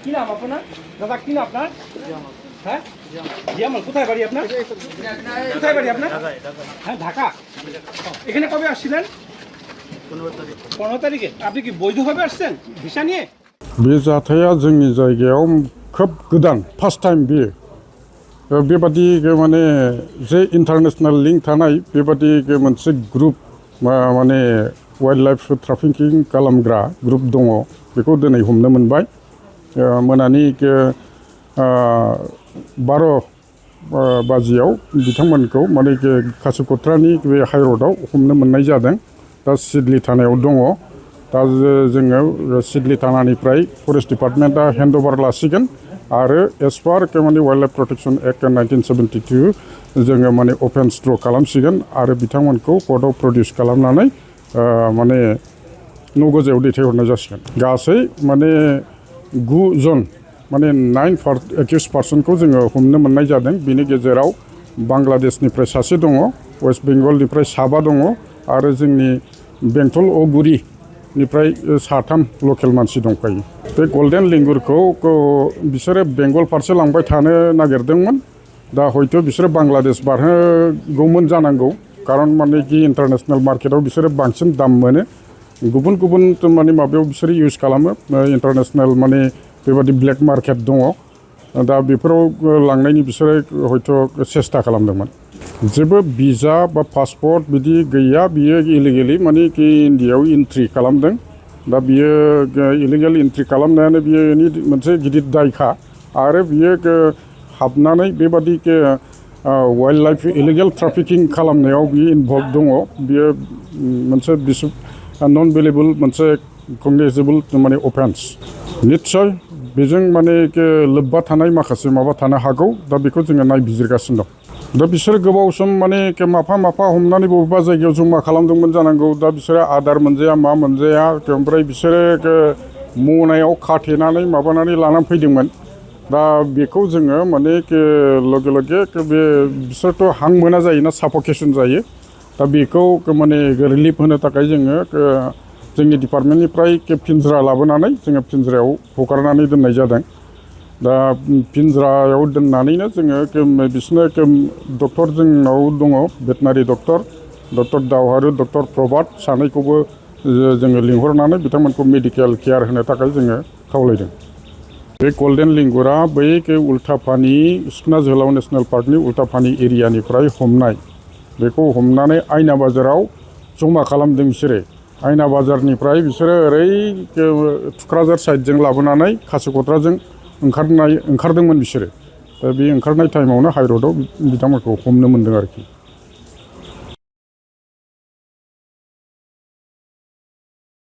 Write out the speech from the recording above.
কি নাম আপনার? দাদা কি নাম আপনার? হ্যাঁ জিয়ামল। কোথায় বাড়ি আপনার? কোথায় বাড়ি আপনার? হ্যাঁ ঢাকা। এখানে কবে আসছিলেন? 15 তারিখে। আপনি কি বৈধভাবে আসছেন ভিসা নিয়ে? बे जाथाया जोंनि जायगायाव खोब गोदान फार्स्ट टाइम बेयो बेबादि माने जे इन्टारनेशनेल लिंक थानाय बेबादि मोनसे ग्रुप माने वाइल्ड लाइफ ट्राफिकिं खालामग्रा ग्रुप दङ बेखौ दिनै हमनो मोनबाय मोनानि 12 बाजियाव बिथांमोनखौ माने कासिक'त्रानि बे हाइरडआव हमनो मोननाय जादों दा सिडली थानायाव दङ दा जोङो सिडली थानानिफ्राय फरेस्ट डिपार्टमेन्टआ हेन्डअभार लासिगोन आरो एस पार माने वाइल्ड लाइफ प्रोटेक्शन एक्ट 1972 जोङो माने अफेन्स ड्र खालामसिगोन आरो बिथांमोनखौ कर्टआव प्रडिउस खालामनानै माने नगजायाव दैथायहरनाय जासिगोन गासै माने 9 जन माने 9 एक्यूज पार्सनखौ जोङो हमनो मोननाय जादों बिनि गेजेराव बांग्लादेशनिफ्राय सासे दङ वेस्ट बेंगलनिफ्राय 7 दङ आरो जोंनि बेंटल अगुरि निफ्राय 3 लकेल मानसि दंफायो बे गल्डेन लिंगुरखौ बिसोरो बेंगल फारसे लांबाय थानो नागिरदोंमोन दा हयथ' बिसोरो बांग्लादेश बारहोगौमोन जानांगौ खारन माने कि इन्टारनेशनेल मार्केटाव बिसोरो बांसिन दाम मोनो गुबुन गुबुन माने माबायाव बिसोरो इउज खालामो इन्टारनेशनेल माने बेबादि ब्लेक मार्केट दङ दा बेफोराव लांनायनि बिसोरो हयथ' सेस्था खालामदोंमोन जेबो भिजा बा पासपर्ट बिदि गैया बियो इलिगेलि माने कि इन्डियायाव एन्ट्रि खालामदों दा बियो इलिगेल एन्ट्रि खालामनायानो बियो मोनसे गिदिर दायखा आरो बियो हाबनानै बेबादि वाइल्ड लाइफ इलिगेल ट्राफिकिं खालामनायाव बियो इनभल्भ दङ बियो मोनसे नन बेलेबल मोनसे कगनिजेबल माने अफेन्स निस्सय बेजों माने लोब्बा थानाय माखासे माबा थानो हागौ दा बेखौ जोङो नायबिजिरगासिनो दं दा बिसोर गोबाव सम माने माफा माफा हमनानै बबेबा जायगायाव जमा खालामदोंमोन जानांगौ दा बिसोरो आदार मोनजाया मा मोनजाया ओमफ्राय बिसोरो मनायाव खाथेनानै माबानानै लानानै फैदोंमोन दा बेखौ जोङो माने लगे लगे बे बिसोरथ' हां मोना जायोना साफकेसन जायो दा बेखौ माने रिलिफ होनो थाखाय जोङो जोंनि डिपार्टमेन्टनिफ्राय पिन्जरा लाबोनानै जोङो पिन्जरायाव हगारनानै दोननाय जादों दा पिन्जरायाव दोननानैनो जोङो बिसोरनो डक्टर जोंनाव दङ भेटेनारि डक्टर दावहारु डक्टर प्रभात सानैखौबो जोङो लिंहरनानै बिथांमोनखौ मेडिकेल केयार होनो थाखाय जोङो खावलायदों बे गल्डेन लिंगुरा बै उल्टापानि सिखना जोहोलाव नेसनेल पार्कनि उल्टापानि एरियानिफ्राय हमनाय बेखौ हमनानै आयना बाजाराव जमा खालामदों बिसोरो आयना बाजारनिफ्राय बिसोरो ओरै थुक्राझार साइडजों लाबोनानै कासिक'त्राजों ओंखारदोंमोन बिसोरो दा बे ओंखारनाय टाइमावनो हाइरडआव बिथांमोनखौ हमनो मोनदों आरोखि